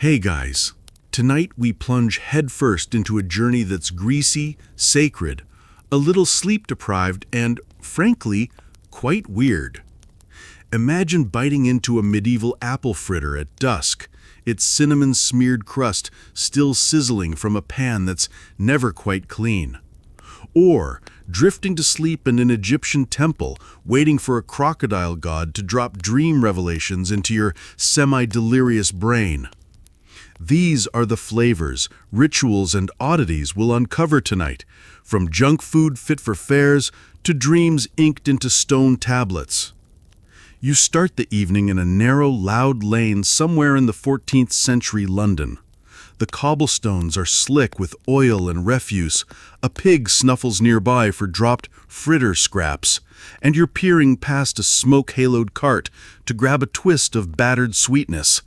Hey guys, tonight we plunge headfirst into a journey that's greasy, sacred, a little sleep-deprived, and, frankly, quite weird. Imagine biting into a medieval apple fritter at dusk, its cinnamon-smeared crust still sizzling from a pan that's never quite clean. Or drifting to sleep in an Egyptian temple, waiting for a crocodile god to drop dream revelations into your semi-delirious brain. These are the flavors, rituals, and oddities we'll uncover tonight, from junk food fit for fairs to dreams inked into stone tablets. You start the evening in a narrow, loud lane somewhere in the 14th century London. The cobblestones are slick with oil and refuse, a pig snuffles nearby for dropped fritter scraps, and you're peering past a smoke-haloed cart to grab a twist of battered sweetness.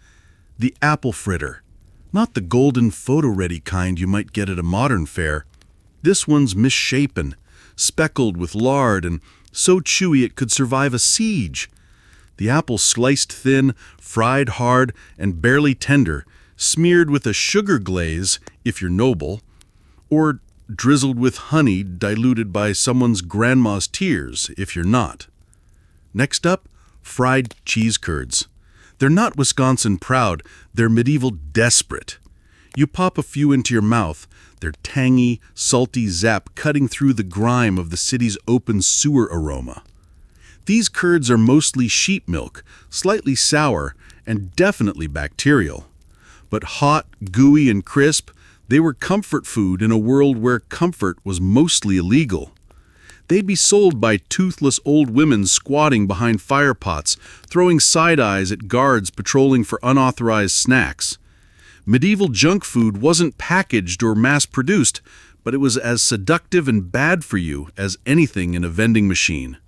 The apple fritter. Not the golden photo-ready kind you might get at a modern fair. This one's misshapen, speckled with lard, and so chewy it could survive a siege. The apple sliced thin, fried hard, and barely tender, smeared with a sugar glaze, if you're noble, or drizzled with honey diluted by someone's grandma's tears, if you're not. Next up, fried cheese curds. They're not Wisconsin proud, they're medieval desperate. You pop a few into your mouth, their tangy, salty zap cutting through the grime of the city's open sewer aroma. These curds are mostly sheep milk, slightly sour, and definitely bacterial. But hot, gooey, and crisp, they were comfort food in a world where comfort was mostly illegal. They'd be sold by toothless old women squatting behind fire pots, throwing side eyes at guards patrolling for unauthorized snacks. Medieval junk food wasn't packaged or mass-produced, but it was as seductive and bad for you as anything in a vending machine.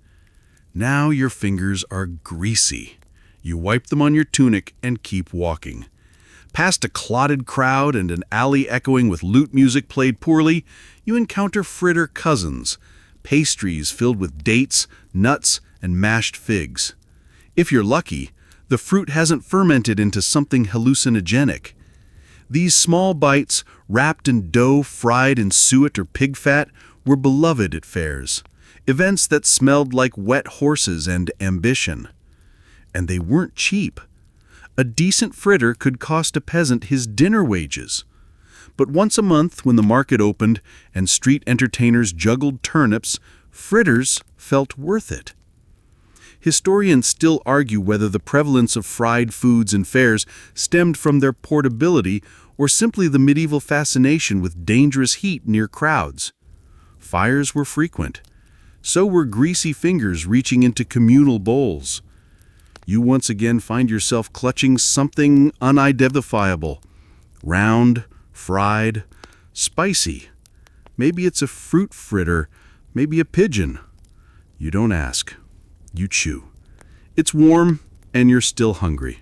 Now your fingers are greasy. You wipe them on your tunic and keep walking. Past a clotted crowd and an alley echoing with lute music played poorly, you encounter fritter cousins, pastries filled with dates, nuts, and mashed figs. If you're lucky, the fruit hasn't fermented into something hallucinogenic. These small bites, wrapped in dough fried in suet or pig fat, were beloved at fairs, events that smelled like wet horses and ambition. And they weren't cheap. A decent fritter could cost a peasant his dinner wages. But once a month, when the market opened and street entertainers juggled turnips, fritters felt worth it. Historians still argue whether the prevalence of fried foods in fairs stemmed from their portability or simply the medieval fascination with dangerous heat near crowds. Fires were frequent. So were greasy fingers reaching into communal bowls. You once again find yourself clutching something unidentifiable, round, fried, spicy. Maybe it's a fruit fritter, maybe a pigeon. You don't ask. You chew. It's warm, and you're still hungry.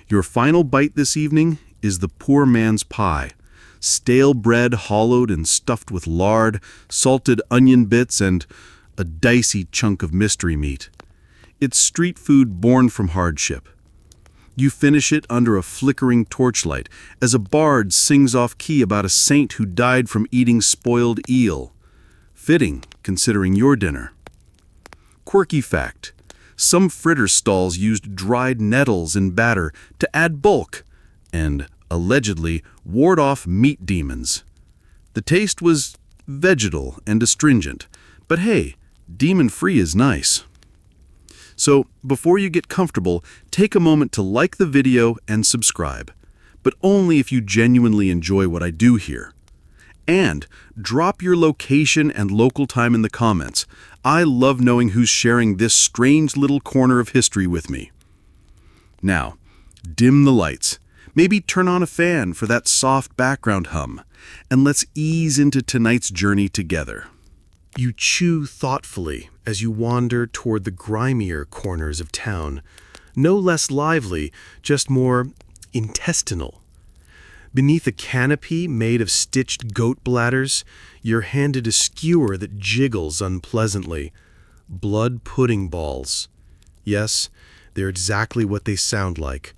Your final bite this evening is the poor man's pie. Stale bread hollowed and stuffed with lard, salted onion bits, and a dicey chunk of mystery meat. It's street food born from hardship. You finish it under a flickering torchlight as a bard sings off-key about a saint who died from eating spoiled eel. Fitting, considering your dinner. Quirky fact: some fritter stalls used dried nettles in batter to add bulk and, allegedly, ward off meat demons. The taste was vegetal and astringent, but hey, demon-free is nice. So, before you get comfortable, take a moment to like the video and subscribe, but only if you genuinely enjoy what I do here. And drop your location and local time in the comments. I love knowing who's sharing this strange little corner of history with me. Now, dim the lights. Maybe turn on a fan for that soft background hum, and let's ease into tonight's journey together. You chew thoughtfully as you wander toward the grimier corners of town, no less lively, just more intestinal. Beneath a canopy made of stitched goat bladders, you're handed a skewer that jiggles unpleasantly. Blood pudding balls. Yes, they're exactly what they sound like.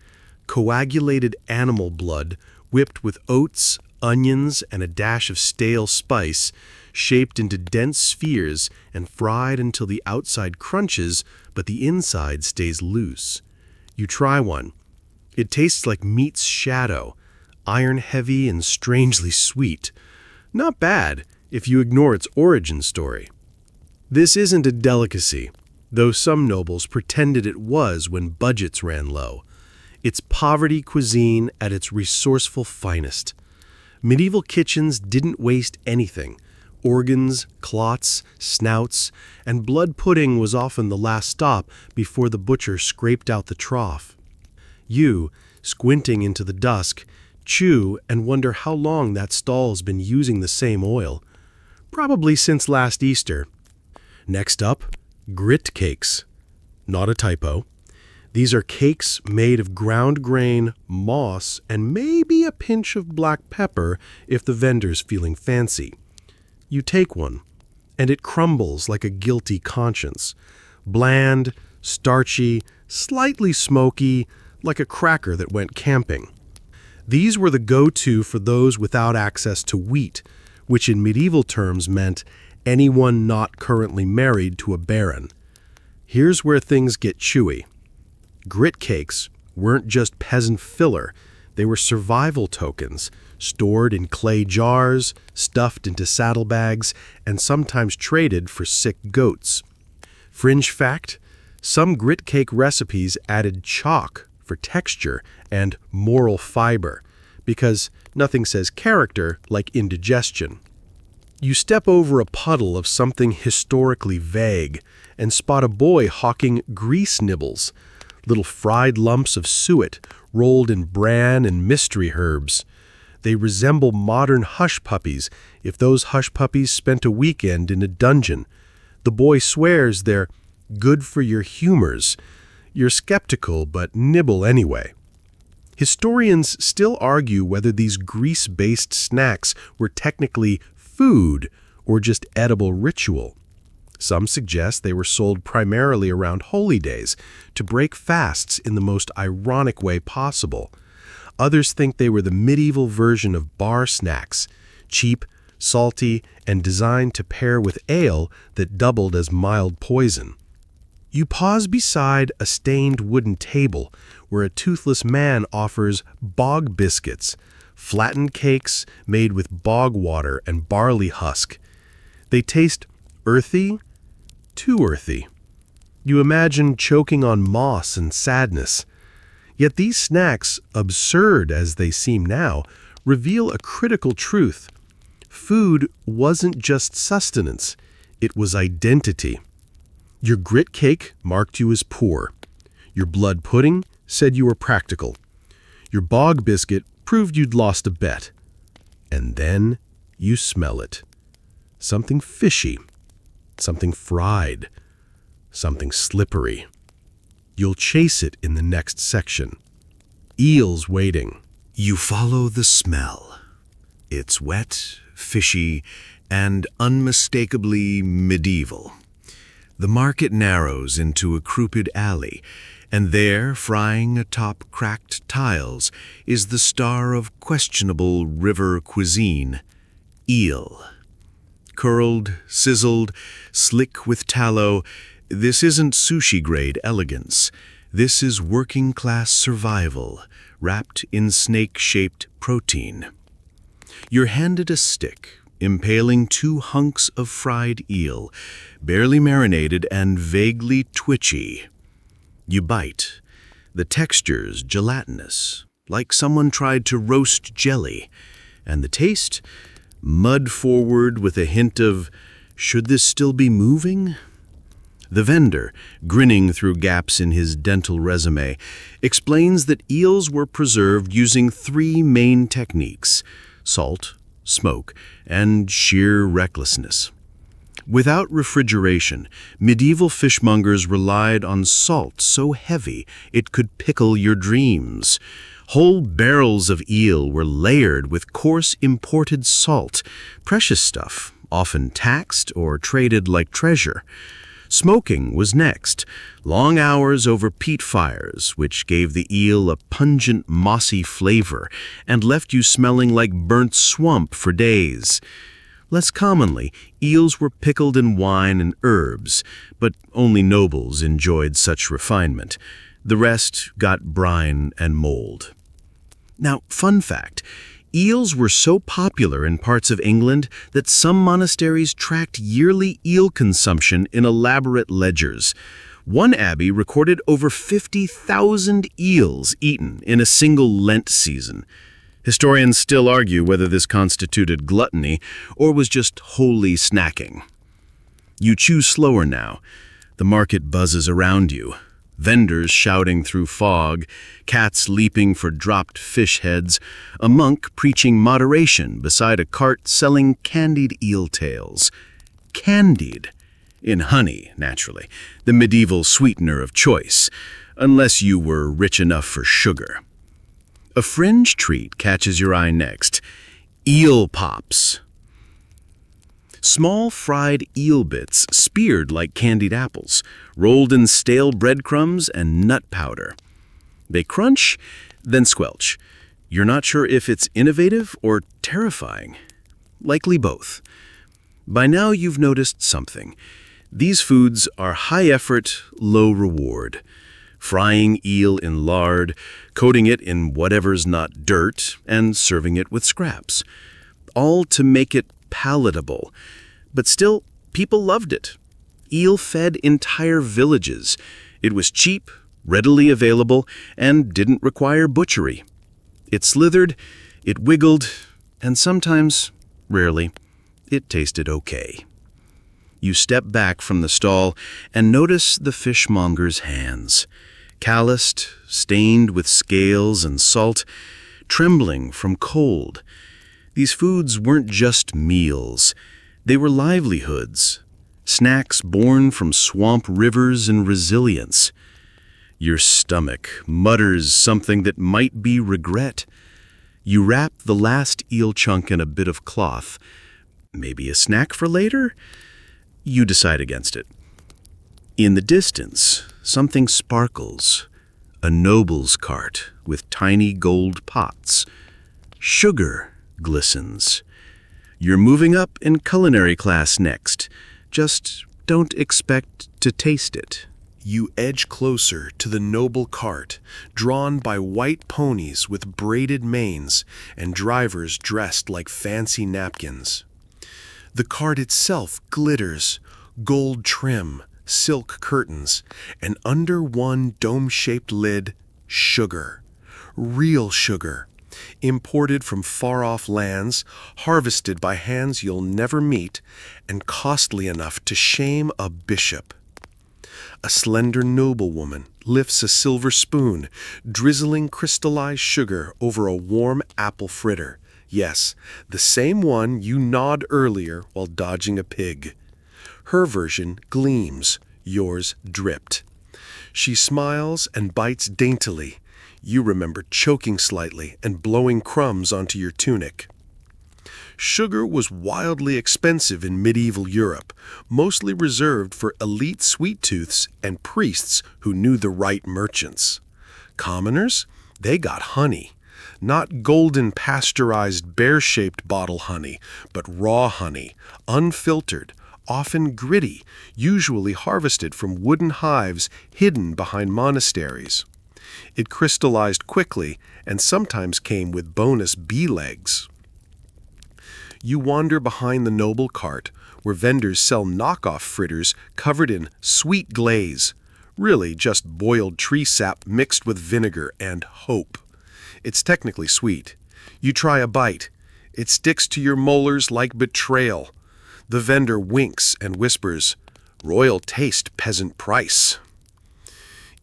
coagulated animal blood whipped with oats, onions, and a dash of stale spice, shaped into dense spheres and fried until the outside crunches but the inside stays loose. You try one. It tastes like meat's shadow, iron-heavy and strangely sweet. Not bad if you ignore its origin story. This isn't a delicacy, though some nobles pretended it was when budgets ran low. It's poverty cuisine at its resourceful finest. Medieval kitchens didn't waste anything. Organs, clots, snouts, and blood pudding was often the last stop before the butcher scraped out the trough. You, squinting into the dusk, chew and wonder how long that stall's been using the same oil. Probably since last Easter. Next up, grit cakes. Not a typo. These are cakes made of ground grain, moss, and maybe a pinch of black pepper if the vendor's feeling fancy. You take one, and it crumbles like a guilty conscience. Bland, starchy, slightly smoky, like a cracker that went camping. These were the go-to for those without access to wheat, which in medieval terms meant anyone not currently married to a baron. Here's where things get chewy. Grit cakes weren't just peasant filler, they were survival tokens, stored in clay jars, stuffed into saddlebags, and sometimes traded for sick goats. Fringe fact, some grit cake recipes added chalk for texture and moral fiber, because nothing says character like indigestion. You step over a puddle of something historically vague and spot a boy hawking grease nibbles, little fried lumps of suet rolled in bran and mystery herbs. They resemble modern hush puppies if those hush puppies spent a weekend in a dungeon. The boy swears they're good for your humors. You're skeptical, but nibble anyway. Historians still argue whether these grease-based snacks were technically food or just edible ritual. Some suggest they were sold primarily around holy days to break fasts in the most ironic way possible. Others think they were the medieval version of bar snacks, cheap, salty, and designed to pair with ale that doubled as mild poison. You pause beside a stained wooden table where a toothless man offers bog biscuits, flattened cakes made with bog water and barley husk. They taste earthy, too earthy. You imagine choking on moss and sadness. Yet these snacks, absurd as they seem now, reveal a critical truth. Food wasn't just sustenance, it was identity. Your grit cake marked you as poor. Your blood pudding said you were practical. Your bog biscuit proved you'd lost a bet. And then you smell it. Something fishy. Something fried. Something slippery. You'll chase it in the next section. Eels waiting. You follow the smell. It's wet, fishy, and unmistakably medieval. The market narrows into a crooked alley, and there, frying atop cracked tiles, is the star of questionable river cuisine, eel. Curled, sizzled, slick with tallow, this isn't sushi-grade elegance. This is working-class survival, wrapped in snake-shaped protein. You're handed a stick, impaling 2 hunks of fried eel, barely marinated and vaguely twitchy. You bite. The texture's gelatinous, like someone tried to roast jelly, and the taste, mud forward with a hint of, should this still be moving? The vendor, grinning through gaps in his dental resume, explains that eels were preserved using 3 main techniques: salt, smoke, and sheer recklessness. Without refrigeration, medieval fishmongers relied on salt so heavy it could pickle your dreams. Whole barrels of eel were layered with coarse imported salt, precious stuff, often taxed or traded like treasure. Smoking was next, long hours over peat fires, which gave the eel a pungent, mossy flavor and left you smelling like burnt swamp for days. Less commonly, eels were pickled in wine and herbs, but only nobles enjoyed such refinement. The rest got brine and mold. Now, fun fact, eels were so popular in parts of England that some monasteries tracked yearly eel consumption in elaborate ledgers. One abbey recorded over 50,000 eels eaten in a single Lent season. Historians still argue whether this constituted gluttony or was just holy snacking. You chew slower now. The market buzzes around you. Vendors shouting through fog, cats leaping for dropped fish heads, a monk preaching moderation beside a cart selling candied eel tails. Candied. In honey, naturally, the medieval sweetener of choice, unless you were rich enough for sugar. A fringe treat catches your eye next. Eel pops. Small fried eel bits speared like candied apples, rolled in stale breadcrumbs and nut powder. They crunch, then squelch. You're not sure if it's innovative or terrifying. Likely both. By now you've noticed something. These foods are high effort, low reward. Frying eel in lard, coating it in whatever's not dirt, and serving it with scraps. All to make it palatable. But still, people loved it. Eel fed entire villages. It was cheap, readily available, and didn't require butchery. It slithered, it wiggled, and sometimes, rarely, it tasted okay. You step back from the stall and notice the fishmonger's hands. Calloused, stained with scales and salt, trembling from cold. These foods weren't just meals. They were livelihoods, snacks born from swamp rivers and resilience. Your stomach mutters something that might be regret. You wrap the last eel chunk in a bit of cloth. Maybe a snack for later? You decide against it. In the distance, something sparkles. A noble's cart with tiny gold pots. Sugar glistens. You're moving up in culinary class next. Just don't expect to taste it. You edge closer to the noble cart, drawn by white ponies with braided manes and drivers dressed like fancy napkins. The cart itself glitters, gold trim, silk curtains, and under one dome-shaped lid, sugar. Real sugar, imported from far-off lands, harvested by hands you'll never meet, and costly enough to shame a bishop. A slender noblewoman lifts a silver spoon, drizzling crystallized sugar over a warm apple fritter. Yes, the same one you gnawed earlier while dodging a pig. Her version gleams, yours dripped. She smiles and bites daintily. You remember choking slightly and blowing crumbs onto your tunic. Sugar was wildly expensive in medieval Europe, mostly reserved for elite sweet tooths and priests who knew the right merchants. Commoners? They got honey. Not golden pasteurized bear-shaped bottle honey, but raw honey, unfiltered, often gritty, usually harvested from wooden hives hidden behind monasteries. It crystallized quickly and sometimes came with bonus bee legs. You wander behind the noble cart, where vendors sell knockoff fritters covered in sweet glaze, really just boiled tree sap mixed with vinegar and hope. It's technically sweet. You try a bite. It sticks to your molars like betrayal. The vendor winks and whispers, "Royal taste, peasant price."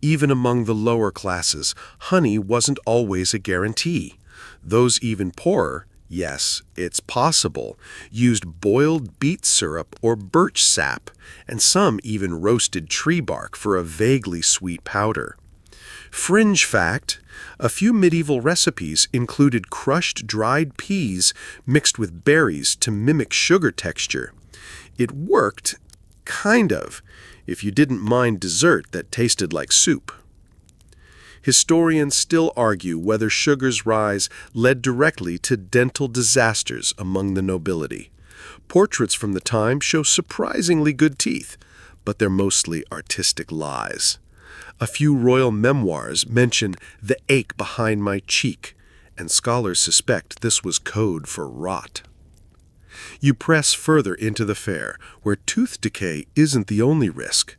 Even among the lower classes, honey wasn't always a guarantee. Those even poorer, yes, it's possible, used boiled beet syrup or birch sap, and some even roasted tree bark for a vaguely sweet powder. Fringe fact, a few medieval recipes included crushed dried peas mixed with berries to mimic sugar texture. It worked Kind of, if you didn't mind dessert that tasted like soup. Historians still argue whether sugar's rise led directly to dental disasters among the nobility. Portraits from the time show surprisingly good teeth, but they're mostly artistic lies. A few royal memoirs mention the ache behind my cheek, and scholars suspect this was code for rot. You press further into the fair, where tooth decay isn't the only risk.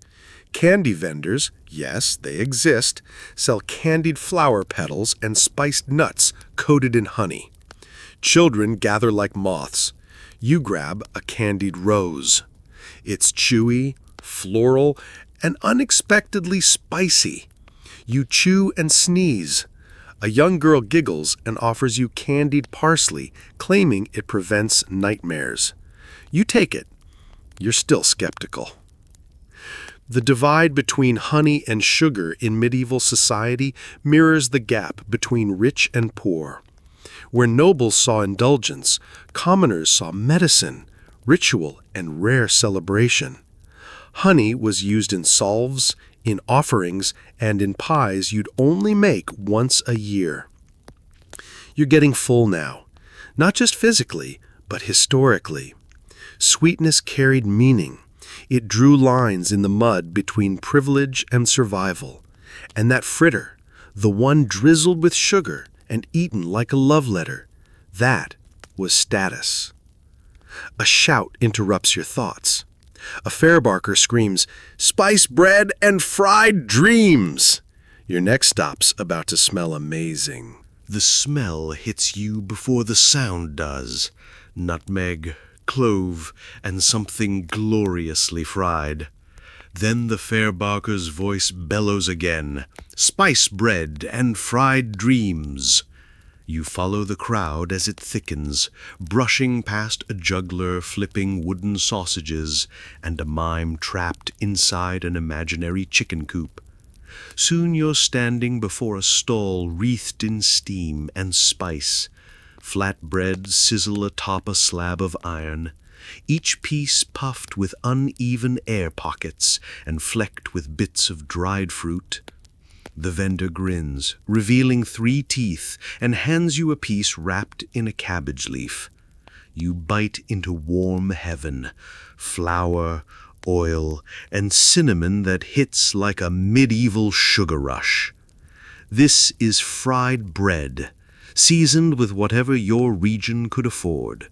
Candy vendors, yes, they exist, sell candied flower petals and spiced nuts coated in honey. Children gather like moths. You grab a candied rose. It's chewy, floral, and unexpectedly spicy. You chew and sneeze. A young girl giggles and offers you candied parsley, claiming it prevents nightmares. You take it. You're still skeptical. The divide between honey and sugar in medieval society mirrors the gap between rich and poor. Where nobles saw indulgence, commoners saw medicine, ritual, and rare celebration. Honey was used in salves, in offerings, and in pies you'd only make once a year. You're getting full now, not just physically, but historically. Sweetness carried meaning. It drew lines in the mud between privilege and survival. And that fritter, the one drizzled with sugar and eaten like a love letter, that was status. A shout interrupts your thoughts. A fairbarker screams, "Spice bread and fried dreams!" Your next stop's about to smell amazing. The smell hits you before the sound does. Nutmeg, clove, and something gloriously fried. Then the fairbarker's voice bellows again, "Spice bread and fried dreams!" You follow the crowd as it thickens, brushing past a juggler flipping wooden sausages and a mime trapped inside an imaginary chicken coop. Soon you're standing before a stall wreathed in steam and spice. Flatbread sizzle atop a slab of iron, each piece puffed with uneven air pockets and flecked with bits of dried fruit. The vendor grins, revealing 3 teeth, and hands you a piece wrapped in a cabbage leaf. You bite into warm heaven, flour, oil, and cinnamon that hits like a medieval sugar rush. This is fried bread, seasoned with whatever your region could afford.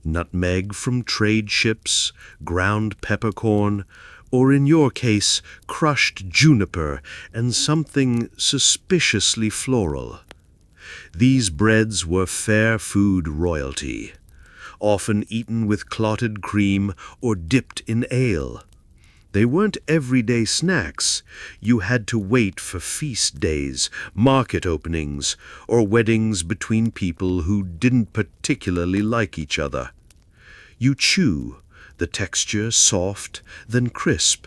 Nutmeg from trade ships, ground peppercorn, or in your case, crushed juniper and something suspiciously floral. These breads were fair food royalty, often eaten with clotted cream or dipped in ale. They weren't everyday snacks. You had to wait for feast days, market openings, or weddings between people who didn't particularly like each other. You chew, the texture soft, then crisp.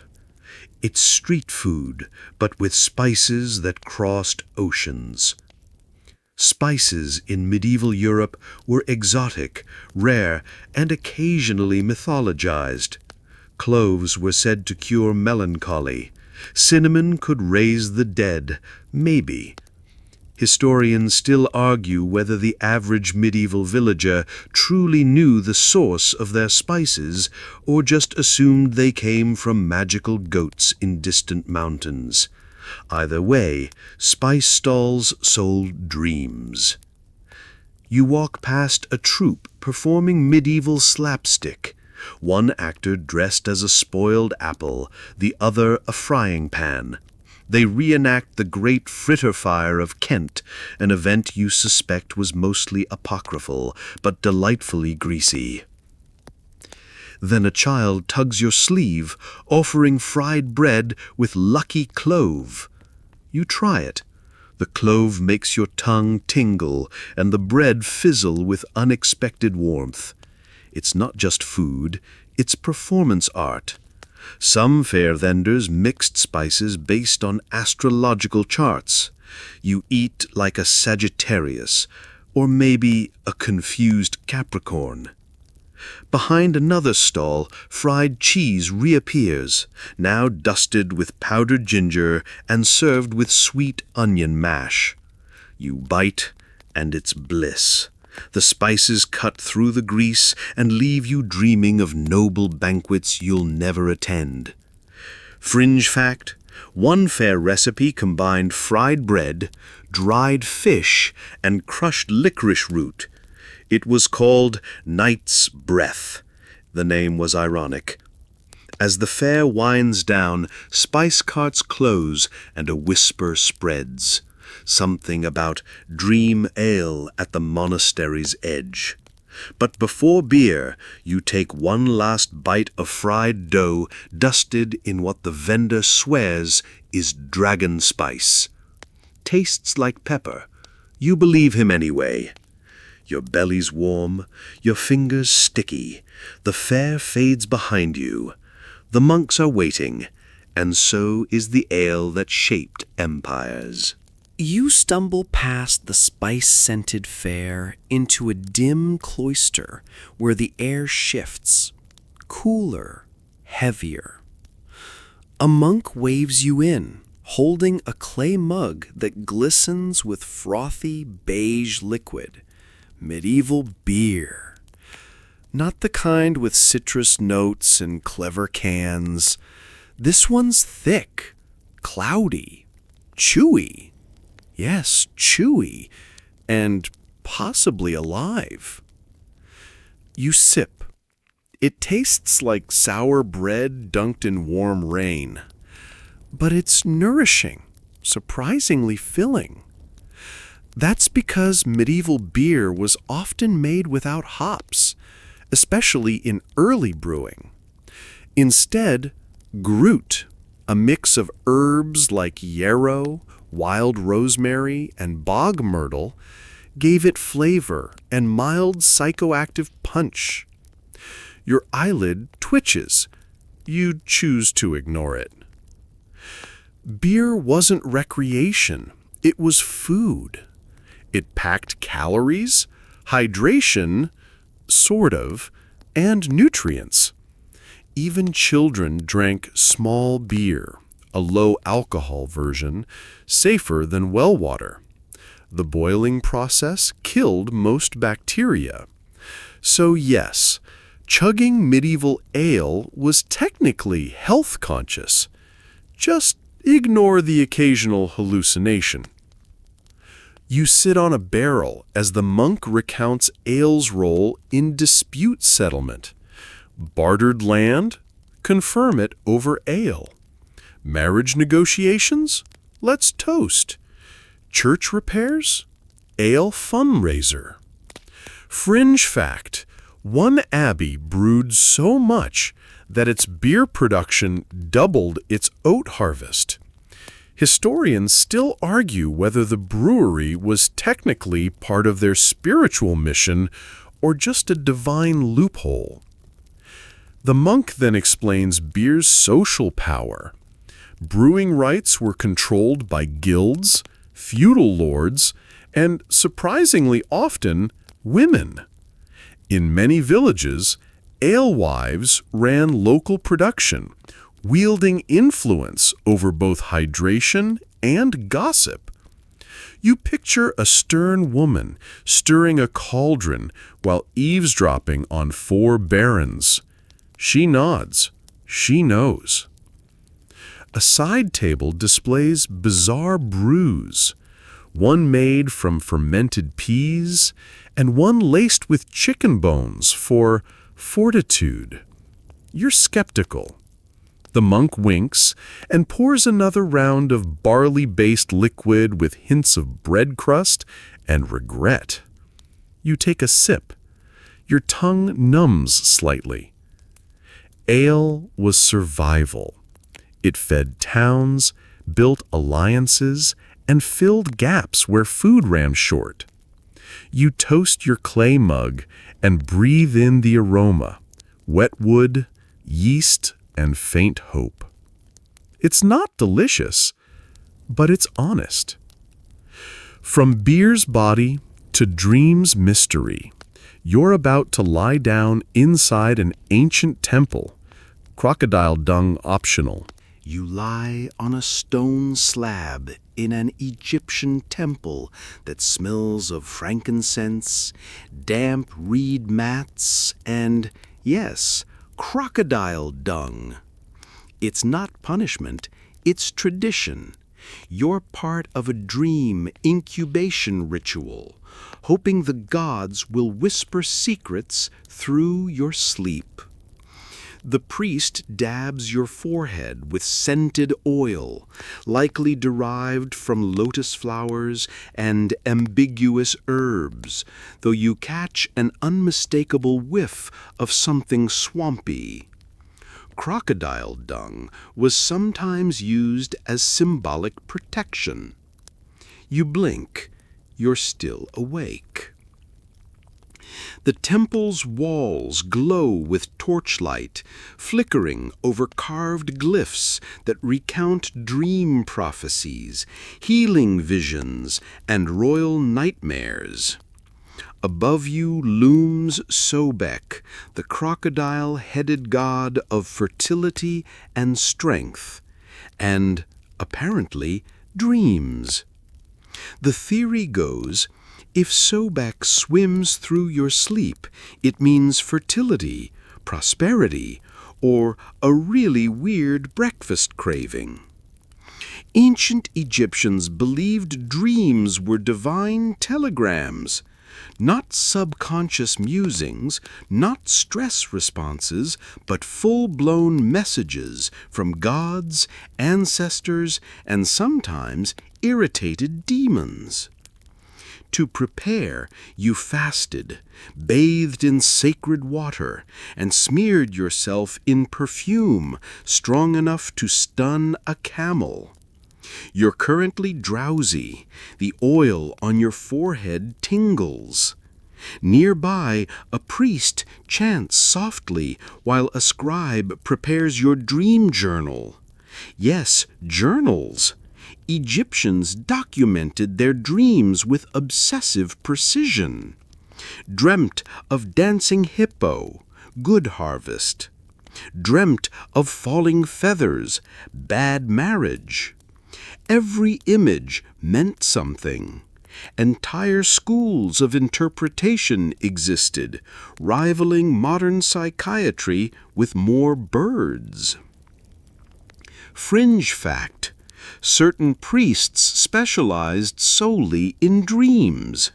It's street food, but with spices that crossed oceans. Spices in medieval Europe were exotic, rare, and occasionally mythologized. Cloves were said to cure melancholy. Cinnamon could raise the dead, maybe. Historians still argue whether the average medieval villager truly knew the source of their spices or just assumed they came from magical goats in distant mountains. Either way, spice stalls sold dreams. You walk past a troupe performing medieval slapstick. One actor dressed as a spoiled apple, the other a frying pan. They reenact the Great Fritter Fire of Kent, an event you suspect was mostly apocryphal, but delightfully greasy. Then a child tugs your sleeve, offering fried bread with lucky clove. You try it. The clove makes your tongue tingle, and the bread fizzle with unexpected warmth. It's not just food, it's performance art. Some fair vendors mixed spices based on astrological charts. You eat like a Sagittarius, or maybe a confused Capricorn. Behind another stall, fried cheese reappears, now dusted with powdered ginger and served with sweet onion mash. You bite, and it's bliss. The spices cut through the grease and leave you dreaming of noble banquets you'll never attend. Fringe fact: one fair recipe combined fried bread, dried fish, and crushed licorice root. It was called Night's Breath. The name was ironic. As the fair winds down, spice carts close and a whisper spreads. Something about dream ale at the monastery's edge. But before beer, you take one last bite of fried dough dusted in what the vendor swears is dragon spice. Tastes like pepper. You believe him anyway. Your belly's warm, your fingers sticky. The fair fades behind you. The monks are waiting, and so is the ale that shaped empires. You stumble past the spice-scented fare into a dim cloister where the air shifts, cooler, heavier. A monk waves you in, holding a clay mug that glistens with frothy beige liquid. Medieval beer. Not the kind with citrus notes and clever cans. This one's thick, cloudy, chewy. Yes, chewy, and possibly alive. You sip. It tastes like sour bread dunked in warm rain. But it's nourishing, surprisingly filling. That's because medieval beer was often made without hops, especially in early brewing. Instead, grut, a mix of herbs like yarrow, wild rosemary, and bog myrtle, gave it flavor and mild psychoactive punch. Your eyelid twitches. You choose to ignore it. Beer wasn't recreation. It was food. It packed calories, hydration, sort of, and nutrients. Even children drank small beer, a low-alcohol version, safer than well water. The boiling process killed most bacteria. So yes, chugging medieval ale was technically health-conscious. Just ignore the occasional hallucination. You sit on a barrel as the monk recounts ale's role in dispute settlement. Bartered land? Confirm it over ale. Marriage negotiations? Let's toast. Church repairs? Ale fundraiser. Fringe fact: one abbey brewed so much that its beer production doubled its oat harvest. Historians still argue whether the brewery was technically part of their spiritual mission or just a divine loophole. The monk then explains beer's social power. Brewing rights were controlled by guilds, feudal lords, and, surprisingly often, women. In many villages, alewives ran local production, wielding influence over both hydration and gossip. You picture a stern woman stirring a cauldron while eavesdropping on four barons. She nods. She knows. A side table displays bizarre brews, one made from fermented peas and one laced with chicken bones for fortitude. You're skeptical. The monk winks and pours another round of barley-based liquid with hints of bread crust and regret. You take a sip. Your tongue numbs slightly. Ale was survival. It fed towns, built alliances, and filled gaps where food ran short. You toast your clay mug and breathe in the aroma, wet wood, yeast, and faint hope. It's not delicious, but it's honest. From beer's body to dream's mystery, You're about to lie down inside an ancient temple. Crocodile dung optional. You lie on a stone slab in an Egyptian temple that smells of frankincense, damp reed mats, and, yes, crocodile dung. It's not punishment, it's tradition. You're part of a dream incubation ritual, hoping the gods will whisper secrets through your sleep. The priest dabs your forehead with scented oil, likely derived from lotus flowers and ambiguous herbs, though you catch an unmistakable whiff of something swampy. Crocodile dung was sometimes used as symbolic protection. You blink, you're still awake. The temple's walls glow with torchlight, flickering over carved glyphs that recount dream prophecies, healing visions, and royal nightmares. Above you looms Sobek, the crocodile-headed god of fertility and strength, and, apparently, dreams. The theory goes, if Sobek swims through your sleep, it means fertility, prosperity, or a really weird breakfast craving. Ancient Egyptians believed dreams were divine telegrams, not subconscious musings, not stress responses, but full-blown messages from gods, ancestors, and sometimes irritated demons. To prepare, you fasted, bathed in sacred water, and smeared yourself in perfume strong enough to stun a camel. You're currently drowsy. The oil on your forehead tingles. Nearby, a priest chants softly while a scribe prepares your dream journal. Yes, journals. Egyptians documented their dreams with obsessive precision. Dreamt of dancing hippo, good harvest. Dreamt of falling feathers, bad marriage. Every image meant something. Entire schools of interpretation existed, rivaling modern psychiatry with more birds. Fringe fact: certain priests specialized solely in dreams.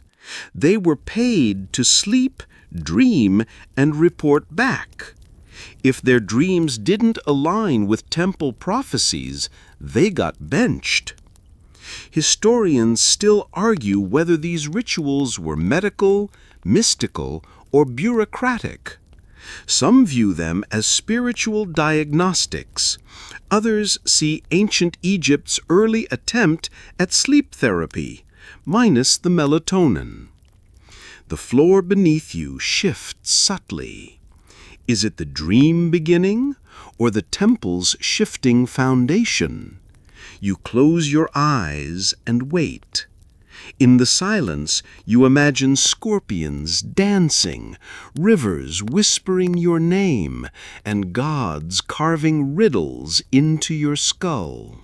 They were paid to sleep, dream, and report back. If their dreams didn't align with temple prophecies, they got benched. Historians still argue whether these rituals were medical, mystical, or bureaucratic. Some view them as spiritual diagnostics. Others see ancient Egypt's early attempt at sleep therapy, minus the melatonin. The floor beneath you shifts subtly. Is it the dream beginning, or the temple's shifting foundation? You close your eyes and wait. In the silence, you imagine scorpions dancing, rivers whispering your name, and gods carving riddles into your skull.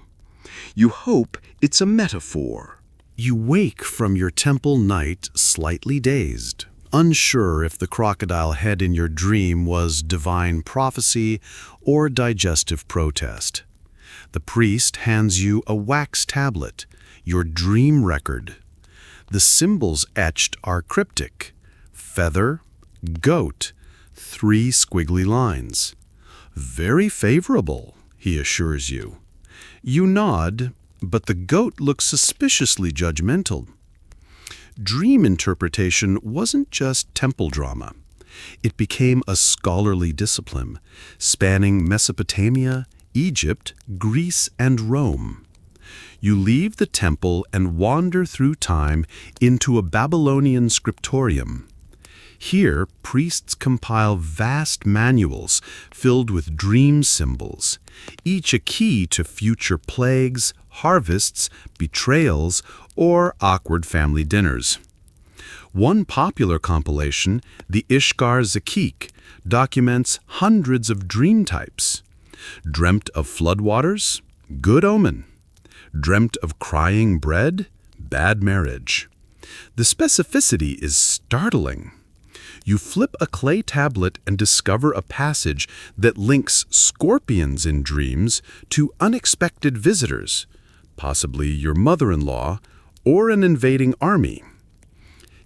You hope it's a metaphor. You wake from your temple night slightly dazed, unsure if the crocodile head in your dream was divine prophecy or digestive protest. The priest hands you a wax tablet, your dream record. The symbols etched are cryptic: feather, goat, 3 squiggly lines. Very favorable, he assures you. You nod, but the goat looks suspiciously judgmental. Dream interpretation wasn't just temple drama. It became a scholarly discipline, spanning Mesopotamia, Egypt, Greece, and Rome. You leave the temple and wander through time into a Babylonian scriptorium. Here, priests compile vast manuals filled with dream symbols, each a key to future plagues, harvests, betrayals, or awkward family dinners. One popular compilation, the Ishgar Zakik, documents hundreds of dream types. Dreamt of floodwaters? Good omen. Dreamt of crying bread? Bad marriage. The specificity is startling. You flip a clay tablet and discover a passage that links scorpions in dreams to unexpected visitors, possibly your mother-in-law or an invading army.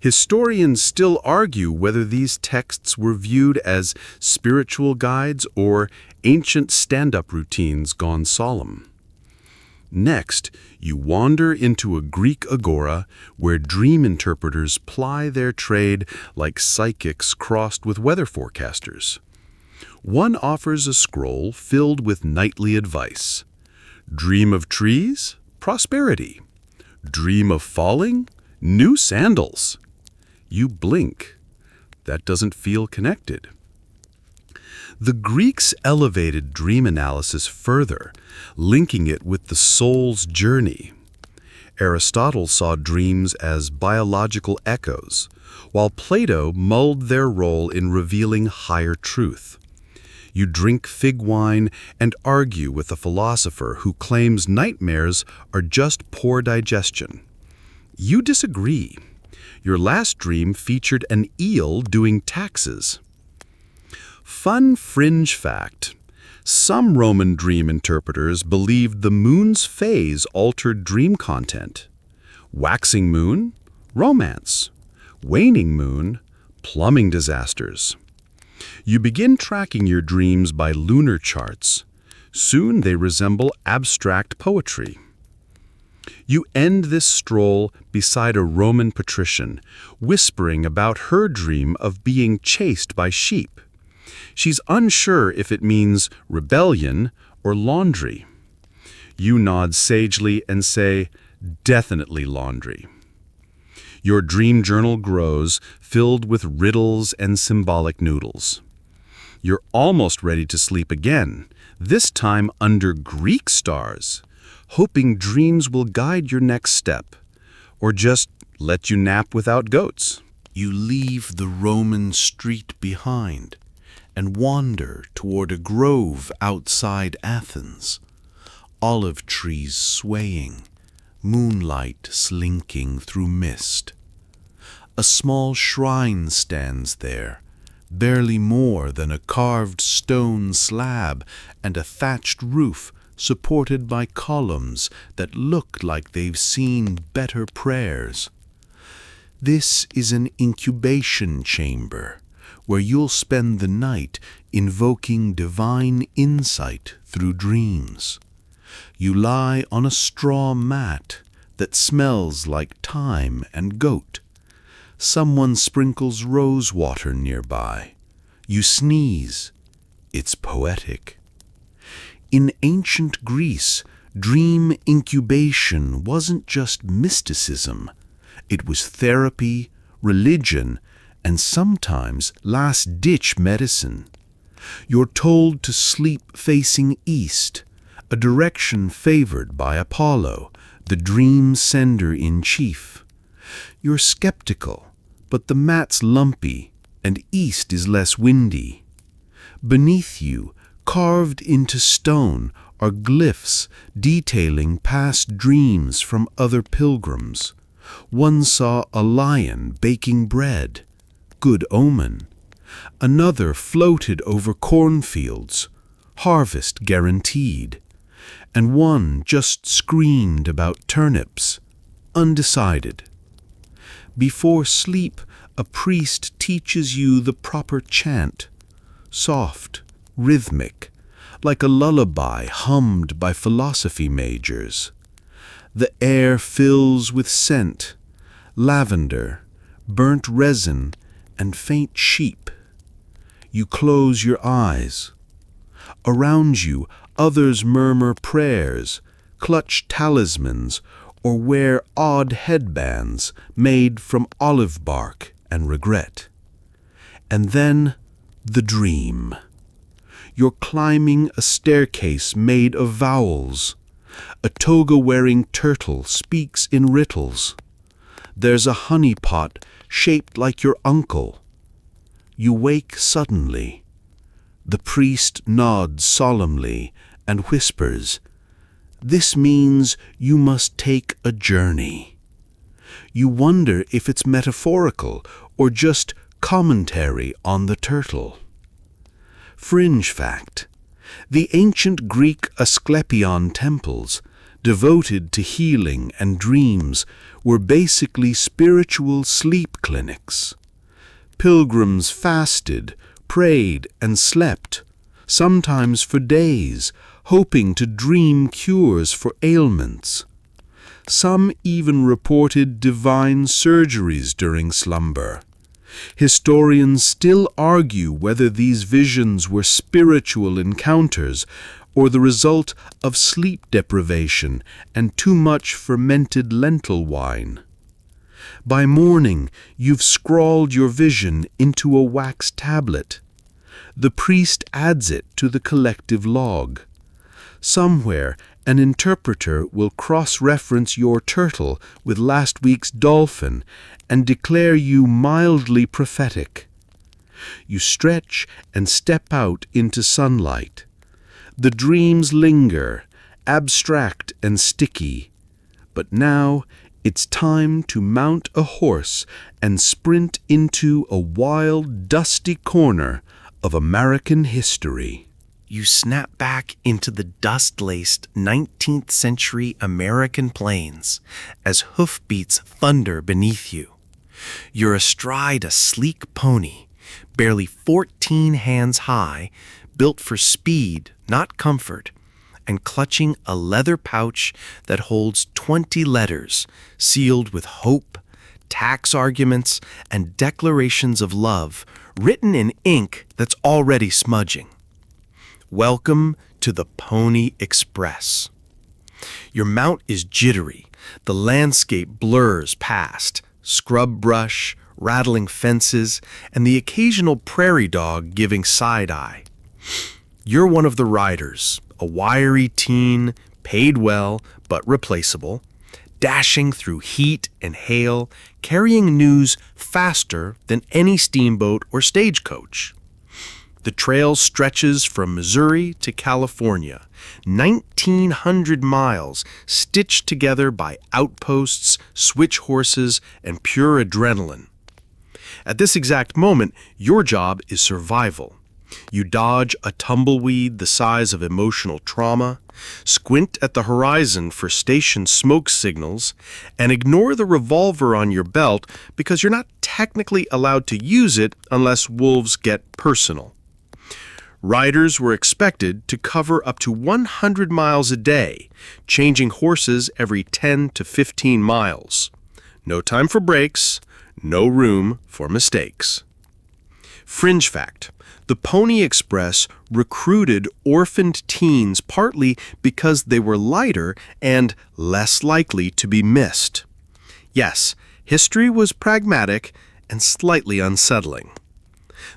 Historians still argue whether these texts were viewed as spiritual guides or ancient stand-up routines gone solemn. Next, you wander into a Greek agora where dream interpreters ply their trade like psychics crossed with weather forecasters. One offers a scroll filled with nightly advice. Dream of trees? Prosperity. Dream of falling? New sandals. You blink. That doesn't feel connected. The Greeks elevated dream analysis further, linking it with the soul's journey. Aristotle saw dreams as biological echoes, while Plato mulled their role in revealing higher truth. You drink fig wine and argue with a philosopher who claims nightmares are just poor digestion. You disagree. Your last dream featured an eel doing taxes. Fun fringe fact. Some Roman dream interpreters believed the moon's phase altered dream content. Waxing moon? Romance. Waning moon? Plumbing disasters. You begin tracking your dreams by lunar charts. Soon they resemble abstract poetry. You end this stroll beside a Roman patrician, whispering about her dream of being chased by sheep. She's unsure if it means rebellion or laundry. You nod sagely and say, definitely laundry. Your dream journal grows, filled with riddles and symbolic noodles. You're almost ready to sleep again, this time under Greek stars, hoping dreams will guide your next step, or just let you nap without goats. You leave the Roman street behind and wander toward a grove outside Athens, olive trees swaying, moonlight slinking through mist. A small shrine stands there, barely more than a carved stone slab and a thatched roof supported by columns that look like they've seen better prayers. This is an incubation chamber, where you'll spend the night invoking divine insight through dreams. You lie on a straw mat that smells like thyme and goat. Someone sprinkles rose water nearby. You sneeze. It's poetic. In ancient Greece, dream incubation wasn't just mysticism. It was therapy, religion, and sometimes last-ditch medicine. You're told to sleep facing east, a direction favored by Apollo, the dream sender-in-chief. You're skeptical, but the mat's lumpy, and east is less windy. Beneath you, carved into stone, are glyphs detailing past dreams from other pilgrims. One saw a lion baking bread. Good omen. Another floated over cornfields, harvest guaranteed. And one just screamed about turnips, undecided. Before sleep, a priest teaches you the proper chant, soft, rhythmic, like a lullaby hummed by philosophy majors. The air fills with scent, lavender, burnt resin, and faint sheep. You close your eyes. Around you, others murmur prayers, clutch talismans, or wear odd headbands made from olive bark and regret. And then, the dream. You're climbing a staircase made of vowels. A toga-wearing turtle speaks in riddles. There's a honey pot shaped like your uncle. You wake suddenly. The priest nods solemnly and whispers, "This means you must take a journey." You wonder if it's metaphorical or just commentary on the turtle. Fringe fact: the ancient Greek Asclepion temples, devoted to healing and dreams, were basically spiritual sleep clinics. Pilgrims fasted, prayed, and slept, sometimes for days, hoping to dream cures for ailments. Some even reported divine surgeries during slumber. Historians still argue whether these visions were spiritual encounters or the result of sleep deprivation and too much fermented lentil wine. By morning, you've scrawled your vision into a wax tablet. The priest adds it to the collective log. Somewhere, an interpreter will cross-reference your turtle with last week's dolphin and declare you mildly prophetic. You stretch and step out into sunlight. The dreams linger, abstract and sticky. But now it's time to mount a horse and sprint into a wild, dusty corner of American history. You snap back into the dust-laced 19th century American plains as hoofbeats thunder beneath you. You're astride a sleek pony, barely 14 hands high, built for speed, not comfort, and clutching a leather pouch that holds 20 letters sealed with hope, tax arguments, and declarations of love written in ink that's already smudging. Welcome to the Pony Express. Your mount is jittery. The landscape blurs past, scrub brush, rattling fences, and the occasional prairie dog giving side-eye. You're one of the riders, a wiry teen, paid well but replaceable, dashing through heat and hail, carrying news faster than any steamboat or stagecoach. The trail stretches from Missouri to California, 1,900 miles stitched together by outposts, switch horses, and pure adrenaline. At this exact moment, your job is survival. You dodge a tumbleweed the size of emotional trauma, squint at the horizon for station smoke signals, and ignore the revolver on your belt because you're not technically allowed to use it unless wolves get personal. Riders were expected to cover up to 100 miles a day, changing horses every 10 to 15 miles. No time for breaks, no room for mistakes. Fringe fact: the Pony Express recruited orphaned teens partly because they were lighter and less likely to be missed. Yes, history was pragmatic and slightly unsettling.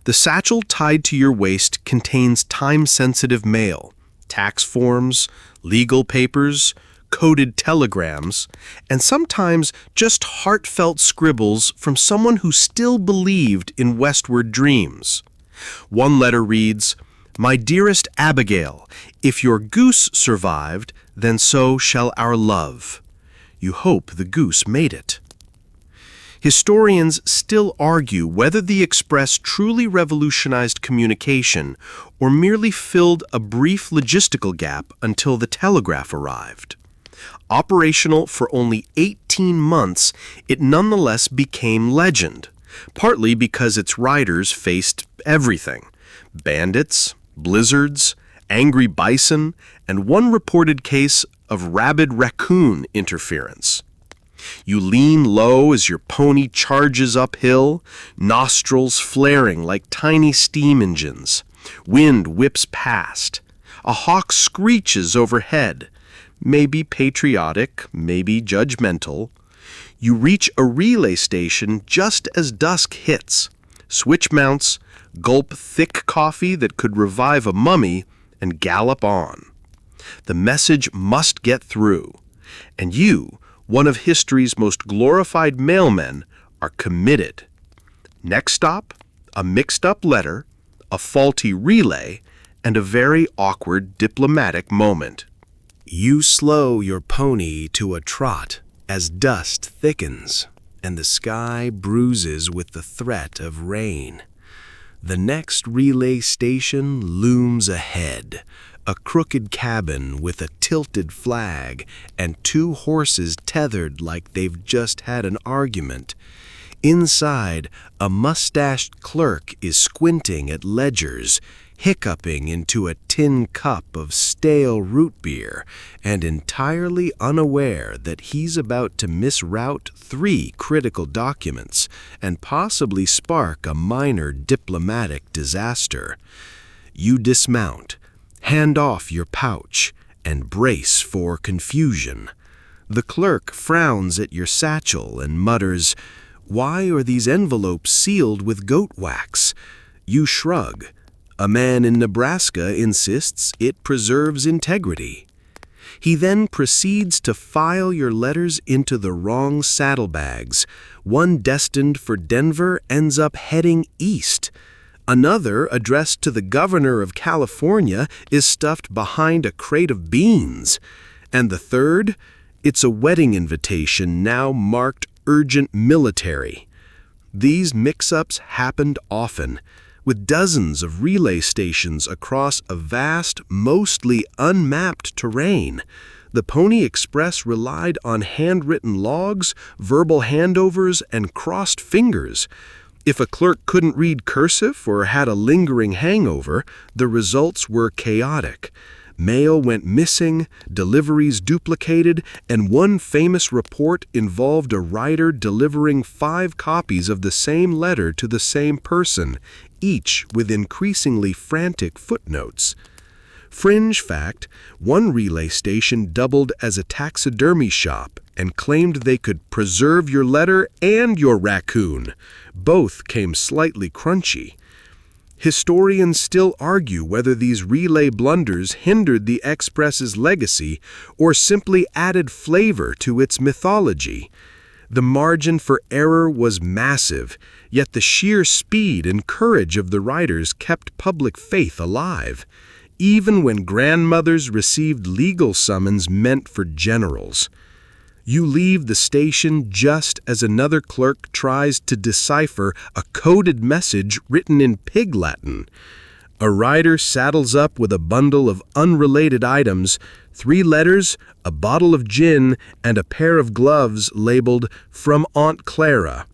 The satchel tied to your waist contains time-sensitive mail, tax forms, legal papers, coded telegrams, and sometimes just heartfelt scribbles from someone who still believed in westward dreams. One letter reads, "My dearest Abigail, if your goose survived, then so shall our love." You hope the goose made it. Historians still argue whether the Express truly revolutionized communication or merely filled a brief logistical gap until the telegraph arrived. Operational for only 18 months, it nonetheless became legend, partly because its riders faced everything: bandits, blizzards, angry bison, and one reported case of rabid raccoon interference. You lean low as your pony charges uphill, nostrils flaring like tiny steam engines. Wind whips past. A hawk screeches overhead, maybe patriotic, maybe judgmental. You reach a relay station just as dusk hits. Switch mounts, gulp thick coffee that could revive a mummy, and gallop on. The message must get through. And you, one of history's most glorified mailmen, are committed. Next stop, a mixed-up letter, a faulty relay, and a very awkward diplomatic moment. You slow your pony to a trot as dust thickens and the sky bruises with the threat of rain. The next relay station looms ahead, a crooked cabin with a tilted flag and two horses tethered like they've just had an argument. Inside, a mustached clerk is squinting at ledgers, hiccuping into a tin cup of stale root beer, and entirely unaware that he's about to misroute 3 critical documents and possibly spark a minor diplomatic disaster. You dismount, hand off your pouch, and brace for confusion. The clerk frowns at your satchel and mutters, "Why are these envelopes sealed with goat wax?" You shrug. A man in Nebraska insists it preserves integrity. He then proceeds to file your letters into the wrong saddlebags. One destined for Denver ends up heading east. Another, addressed to the governor of California, is stuffed behind a crate of beans. And the third, it's a wedding invitation now marked urgent military. These mix-ups happened often, with dozens of relay stations across a vast, mostly unmapped terrain. The Pony Express relied on handwritten logs, verbal handovers, and crossed fingers. If a clerk couldn't read cursive or had a lingering hangover, the results were chaotic. Mail went missing, deliveries duplicated, and one famous report involved a writer delivering 5 copies of the same letter to the same person, each with increasingly frantic footnotes. Fringe fact, one relay station doubled as a taxidermy shop and claimed they could preserve your letter and your raccoon. Both came slightly crunchy. Historians still argue whether these relay blunders hindered the Express's legacy or simply added flavor to its mythology. The margin for error was massive, yet the sheer speed and courage of the writers kept public faith alive, even when grandmothers received legal summons meant for generals. You leave the station just as another clerk tries to decipher a coded message written in Pig Latin. A rider saddles up with a bundle of unrelated items, 3 letters, a bottle of gin, and a pair of gloves labeled "From Aunt Clara."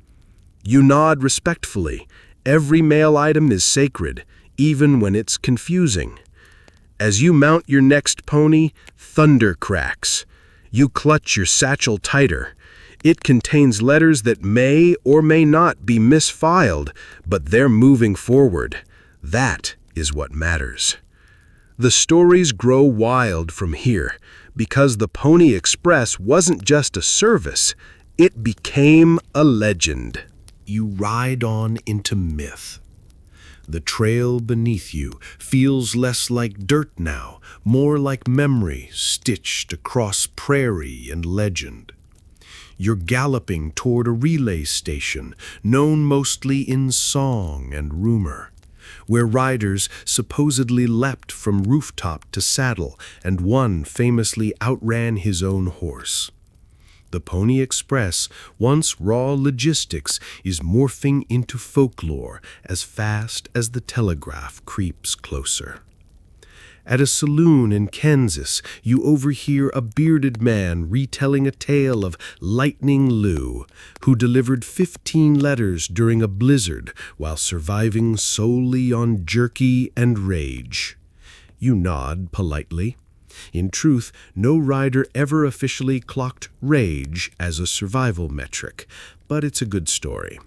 You nod respectfully. Every mail item is sacred, even when it's confusing. As you mount your next pony, thunder cracks. You clutch your satchel tighter. It contains letters that may or may not be misfiled, but they're moving forward. That is what matters. The stories grow wild from here, because the Pony Express wasn't just a service, it became a legend. You ride on into myth. The trail beneath you feels less like dirt now, more like memory stitched across prairie and legend. You're galloping toward a relay station, known mostly in song and rumor, where riders supposedly leapt from rooftop to saddle, and one famously outran his own horse. The Pony Express, once raw logistics, is morphing into folklore as fast as the telegraph creeps closer. At a saloon in Kansas, you overhear a bearded man retelling a tale of Lightning Lou, who delivered 15 letters during a blizzard while surviving solely on jerky and rage. You nod politely. In truth, no rider ever officially clocked rage as a survival metric, but it's a good story.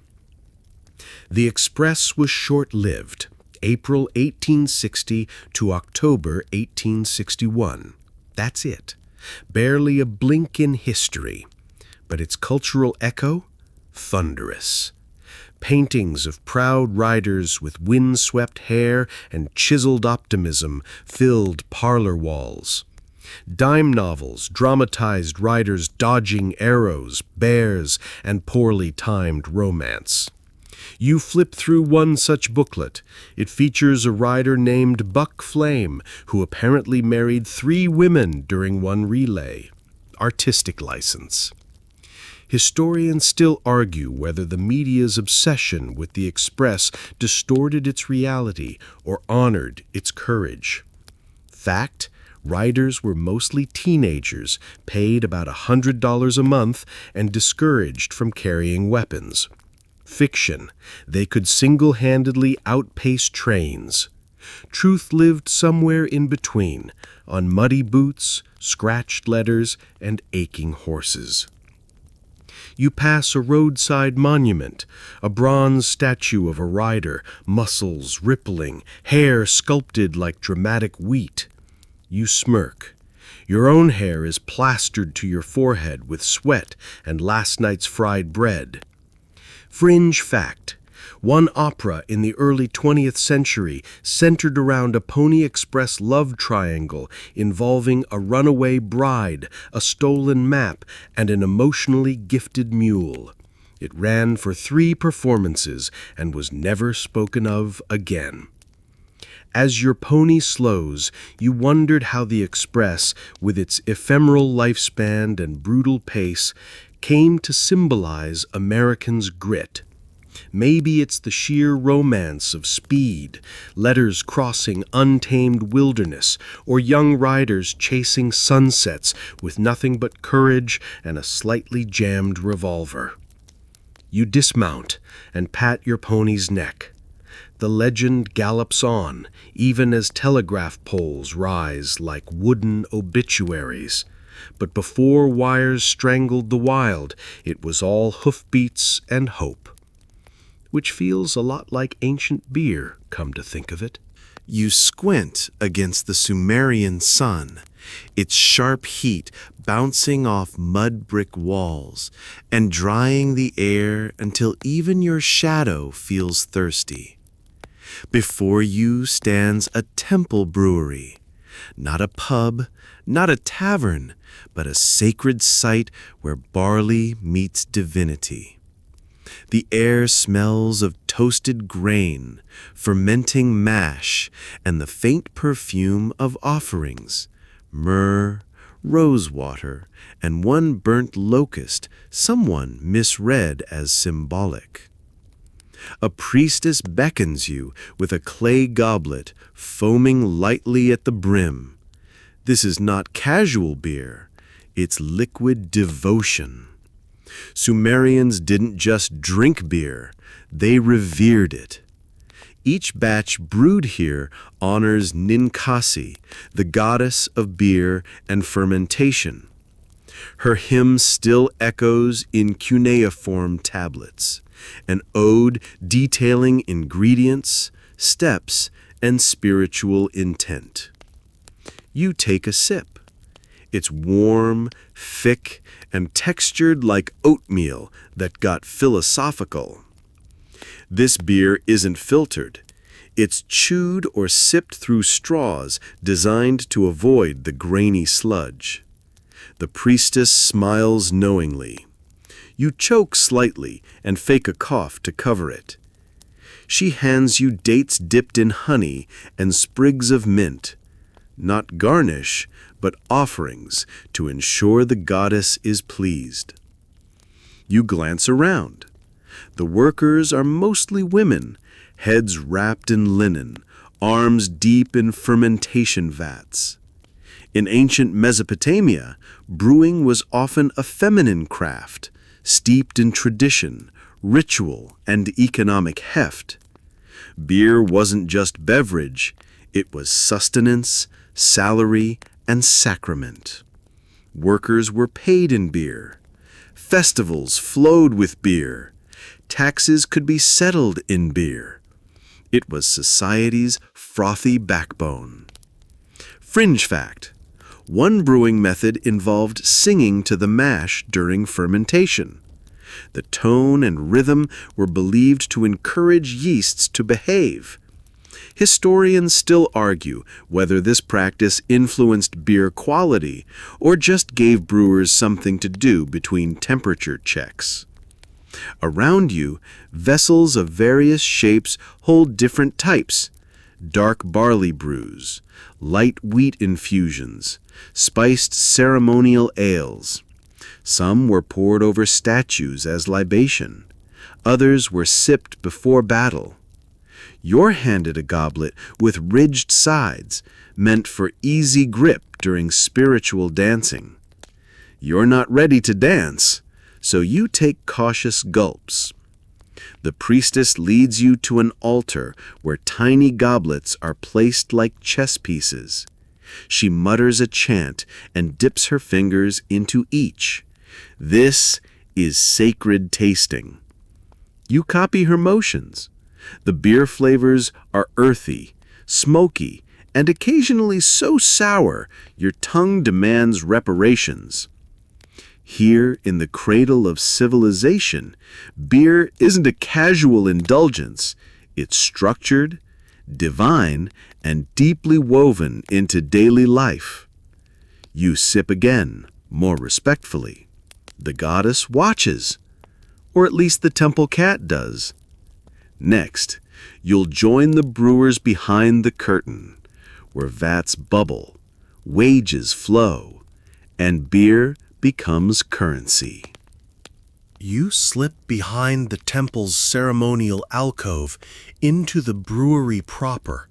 The Express was short-lived, April 1860 to October 1861. That's it. Barely a blink in history. But its cultural echo? Thunderous. Paintings of proud riders with wind-swept hair and chiseled optimism filled parlor walls. Dime novels dramatized riders dodging arrows, bears, and poorly timed romance. You flip through one such booklet. It features a rider named Buck Flame, who apparently married 3 women during one relay. Artistic license. Historians still argue whether the media's obsession with the Express distorted its reality or honored its courage. Fact: riders were mostly teenagers, paid about $100 a month, and discouraged from carrying weapons. Fiction: they could single-handedly outpace trains. Truth lived somewhere in between, on muddy boots, scratched letters, and aching horses. You pass a roadside monument, a bronze statue of a rider, muscles rippling, hair sculpted like dramatic wheat. You smirk. Your own hair is plastered to your forehead with sweat and last night's fried bread. Fringe fact: one opera in the early 20th century centered around a Pony Express love triangle involving a runaway bride, a stolen map, and an emotionally gifted mule. It ran for 3 performances and was never spoken of again. As your pony slows, you wondered how the Express, with its ephemeral lifespan and brutal pace, came to symbolize Americans' grit. Maybe it's the sheer romance of speed, letters crossing untamed wilderness, or young riders chasing sunsets with nothing but courage and a slightly jammed revolver. You dismount and pat your pony's neck. The legend gallops on, even as telegraph poles rise like wooden obituaries. But before wires strangled the wild, it was all hoofbeats and hope. Which feels a lot like ancient beer, come to think of it. You squint against the Sumerian sun, its sharp heat bouncing off mud brick walls and drying the air until even your shadow feels thirsty. Before you stands a temple brewery, not a pub, not a tavern, but a sacred site where barley meets divinity. The air smells of toasted grain, fermenting mash, and the faint perfume of offerings, myrrh, rosewater, and one burnt locust someone misread as symbolic. A priestess beckons you with a clay goblet, foaming lightly at the brim. This is not casual beer, it's liquid devotion. Sumerians didn't just drink beer, they revered it. Each batch brewed here honors Ninkasi, the goddess of beer and fermentation. Her hymn still echoes in cuneiform tablets, an ode detailing ingredients, steps, and spiritual intent. You take a sip. It's warm, thick, and textured like oatmeal that got philosophical. This beer isn't filtered. It's chewed or sipped through straws designed to avoid the grainy sludge. The priestess smiles knowingly. You choke slightly and fake a cough to cover it. She hands you dates dipped in honey and sprigs of mint, not garnish, but offerings to ensure the goddess is pleased. You glance around. The workers are mostly women, heads wrapped in linen, arms deep in fermentation vats. In ancient Mesopotamia, brewing was often a feminine craft, steeped in tradition, ritual, and economic heft. Beer wasn't just beverage, it was sustenance, salary, and sacrament. Workers were paid in beer. Festivals flowed with beer. Taxes could be settled in beer. It was society's frothy backbone. Fringe fact: one brewing method involved singing to the mash during fermentation. The tone and rhythm were believed to encourage yeasts to behave. Historians still argue whether this practice influenced beer quality or just gave brewers something to do between temperature checks. Around you, vessels of various shapes hold different types: dark barley brews, light wheat infusions, spiced ceremonial ales. Some were poured over statues as libation. Others were sipped before battle. You're handed a goblet with ridged sides, meant for easy grip during spiritual dancing. You're not ready to dance, so you take cautious gulps. The priestess leads you to an altar where tiny goblets are placed like chess pieces. She mutters a chant and dips her fingers into each. This is sacred tasting. You copy her motions. The beer flavors are earthy, smoky, and occasionally so sour your tongue demands reparations. Here in the cradle of civilization, beer isn't a casual indulgence. It's structured, divine, and deeply woven into daily life. You sip again, more respectfully. The goddess watches, or at least the temple cat does. Next, you'll join the brewers behind the curtain, where vats bubble, wages flow, and beer becomes currency. You slip behind the temple's ceremonial alcove into the brewery proper,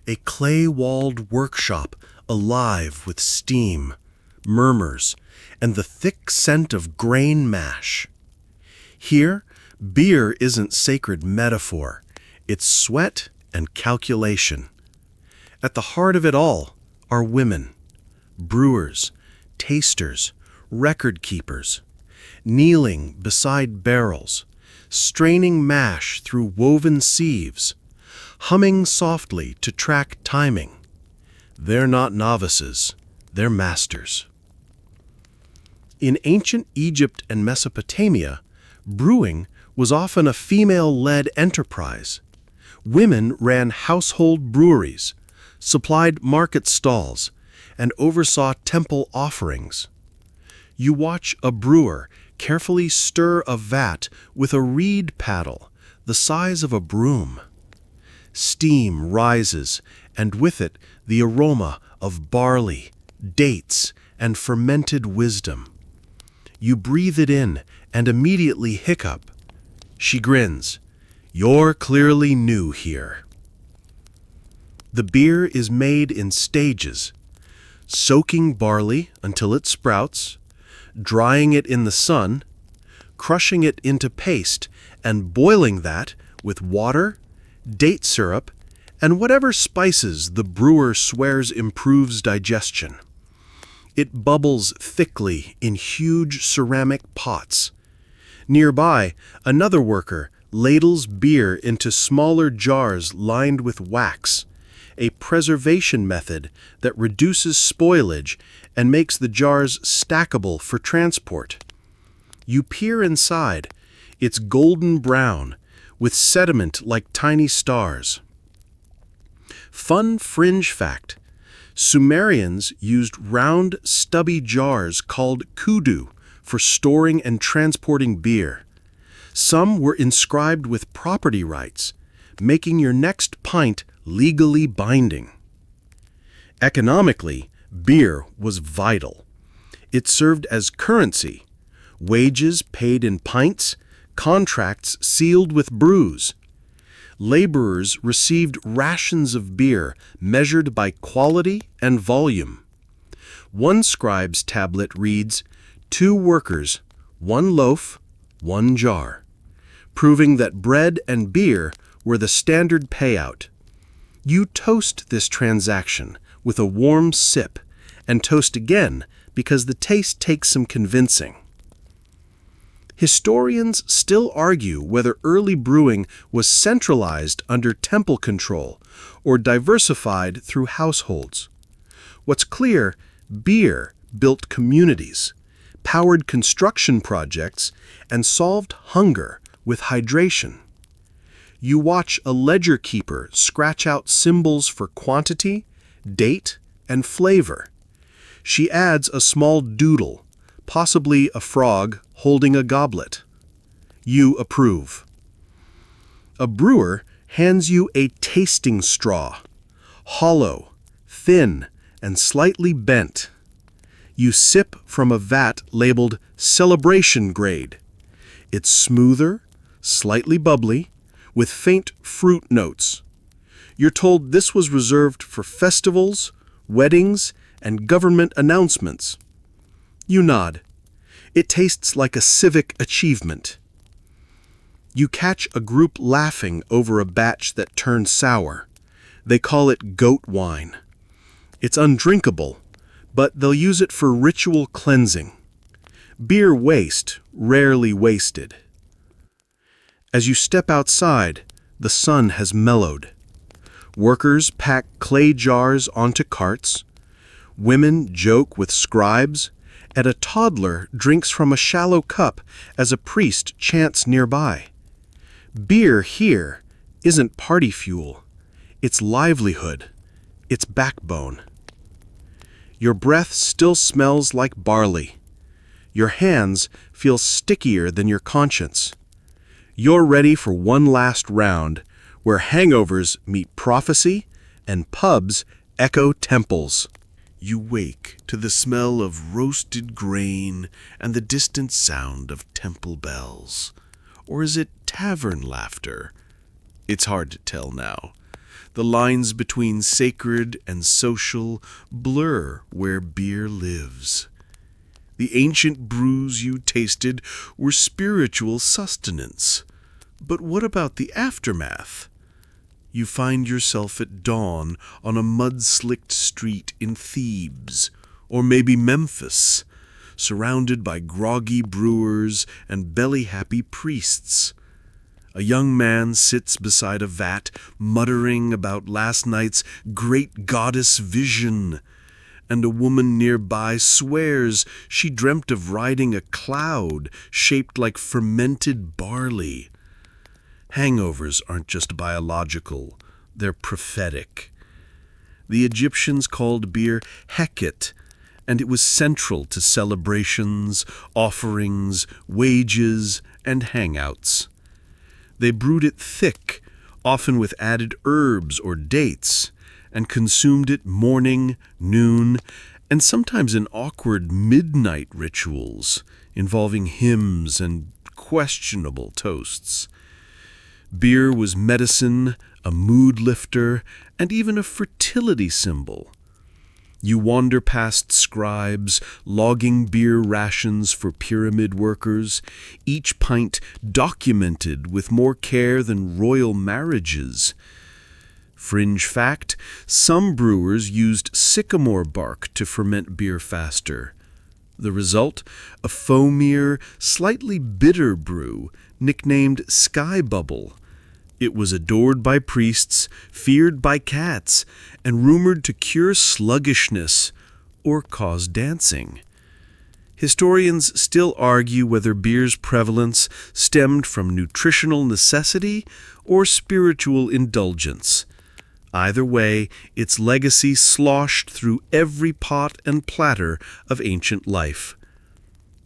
a clay-walled workshop alive with steam, murmurs, and the thick scent of grain mash. Here, beer isn't sacred metaphor, it's sweat and calculation. At the heart of it all are women, brewers, tasters, record keepers, kneeling beside barrels, straining mash through woven sieves, humming softly to track timing. They're not novices, they're masters. In ancient Egypt and Mesopotamia, brewing was often a female-led enterprise. Women ran household breweries, supplied market stalls, and oversaw temple offerings. You watch a brewer carefully stir a vat with a reed paddle the size of a broom. Steam rises, and with it the aroma of barley, dates, and fermented wisdom. You breathe it in and immediately hiccup. She grins. You're clearly new here. The beer is made in stages, soaking barley until it sprouts, drying it in the sun, crushing it into paste, and boiling that with water, date syrup, and whatever spices the brewer swears improves digestion. It bubbles thickly in huge ceramic pots. Nearby, another worker ladles beer into smaller jars lined with wax, a preservation method that reduces spoilage and makes the jars stackable for transport. You peer inside. It's golden brown, with sediment like tiny stars. Fun fringe fact: Sumerians used round, stubby jars called kudu for storing and transporting beer. Some were inscribed with property rights, making your next pint legally binding. Economically, beer was vital. It served as currency, wages paid in pints, contracts sealed with brews. Laborers received rations of beer measured by quality and volume. One scribe's tablet reads, 2 workers, 1 loaf, 1 jar, proving that bread and beer were the standard payout. You toast this transaction with a warm sip, and toast again because the taste takes some convincing. Historians still argue whether early brewing was centralized under temple control or diversified through households. What's clear, beer built communities, powered construction projects, and solved hunger with hydration. You watch a ledger keeper scratch out symbols for quantity, date, and flavor. She adds a small doodle, possibly a frog holding a goblet. You approve. A brewer hands you a tasting straw, hollow, thin, and slightly bent. You sip from a vat labeled Celebration Grade. It's smoother, slightly bubbly, with faint fruit notes. You're told this was reserved for festivals, weddings, and government announcements. You nod. It tastes like a civic achievement. You catch a group laughing over a batch that turned sour. They call it goat wine. It's undrinkable, but they'll use it for ritual cleansing. Beer waste, rarely wasted. As you step outside, the sun has mellowed. Workers pack clay jars onto carts. Women joke with scribes, and a toddler drinks from a shallow cup as a priest chants nearby. Beer here isn't party fuel. It's livelihood. It's backbone. Your breath still smells like barley. Your hands feel stickier than your conscience. You're ready for one last round where hangovers meet prophecy and pubs echo temples. You wake to the smell of roasted grain and the distant sound of temple bells. Or is it tavern laughter? It's hard to tell now. The lines between sacred and social blur where beer lives. The ancient brews you tasted were spiritual sustenance. But what about the aftermath? You find yourself at dawn on a mud-slicked street in Thebes, or maybe Memphis, surrounded by groggy brewers and belly-happy priests. A young man sits beside a vat, muttering about last night's great goddess vision, and a woman nearby swears she dreamt of riding a cloud shaped like fermented barley. Hangovers aren't just biological, they're prophetic. The Egyptians called beer heket, and it was central to celebrations, offerings, wages, and hangouts. They brewed it thick, often with added herbs or dates, and consumed it morning, noon, and sometimes in awkward midnight rituals involving hymns and questionable toasts. Beer was medicine, a mood lifter, and even a fertility symbol. You wander past scribes, logging beer rations for pyramid workers, each pint documented with more care than royal marriages. Fringe fact, some brewers used sycamore bark to ferment beer faster. The result, a foamier, slightly bitter brew, nicknamed Sky Bubble. It was adored by priests, feared by cats, and rumored to cure sluggishness or cause dancing. Historians still argue whether beer's prevalence stemmed from nutritional necessity or spiritual indulgence. Either way, its legacy sloshed through every pot and platter of ancient life.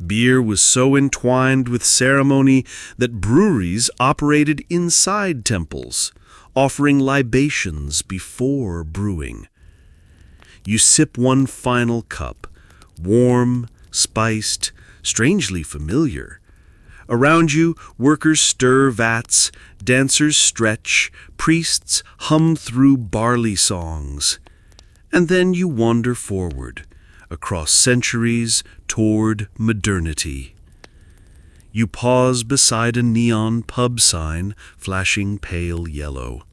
Beer was so entwined with ceremony that breweries operated inside temples, offering libations before brewing. You sip one final cup, warm, spiced, strangely familiar. Around you, workers stir vats, dancers stretch, priests hum through barley songs. And then you wander forward, across centuries toward modernity. You pause beside a neon pub sign flashing pale yellow.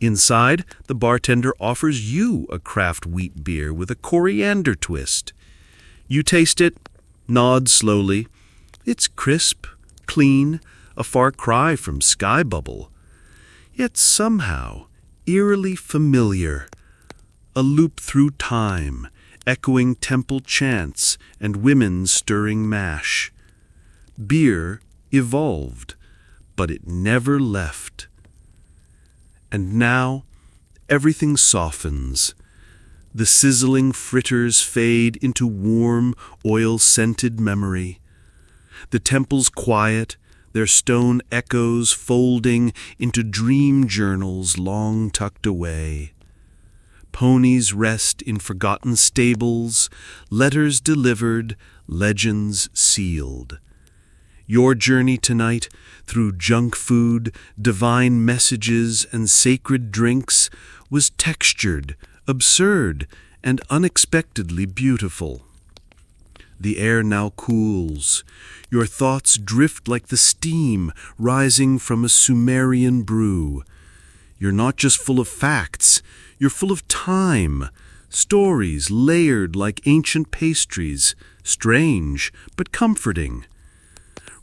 Inside, the bartender offers you a craft wheat beer with a coriander twist. You taste it, nod slowly. It's crisp, clean, a far cry from Sky Bubble. Yet somehow eerily familiar. A loop through time, echoing temple chants and women stirring mash. Beer evolved, but it never left. And now, everything softens. The sizzling fritters fade into warm, oil-scented memory. The temples quiet, their stone echoes folding into dream journals long tucked away. Ponies rest in forgotten stables, letters delivered, legends sealed. Your journey tonight, through junk food, divine messages, and sacred drinks, was textured, absurd, and unexpectedly beautiful. The air now cools. Your thoughts drift like the steam rising from a Sumerian brew. You're not just full of facts, you're full of time, stories layered like ancient pastries, strange but comforting.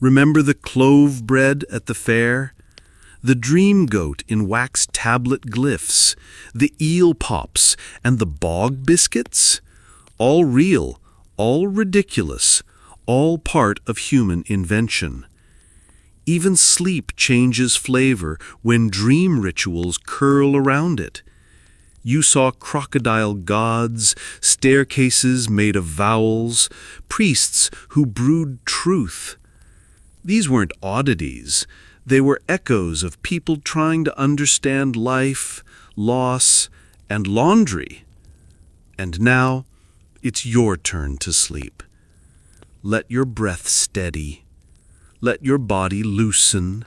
Remember the clove bread at the fair? The dream goat in wax tablet glyphs, the eel pops, and the bog biscuits? All real, all ridiculous, all part of human invention. Even sleep changes flavor when dream rituals curl around it. You saw crocodile gods, staircases made of vowels, priests who brewed truth. These weren't oddities. They were echoes of people trying to understand life, loss, and laundry. And now, it's your turn to sleep. Let your breath steady. Let your body loosen.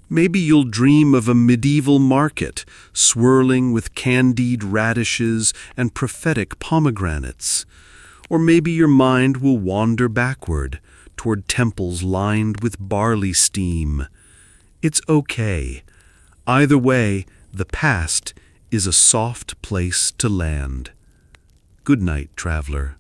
Maybe you'll dream of a medieval market, swirling with candied radishes and prophetic pomegranates. Or maybe your mind will wander backward, toward temples lined with barley steam. It's okay. Either way, the past is a soft place to land. Good night, traveler.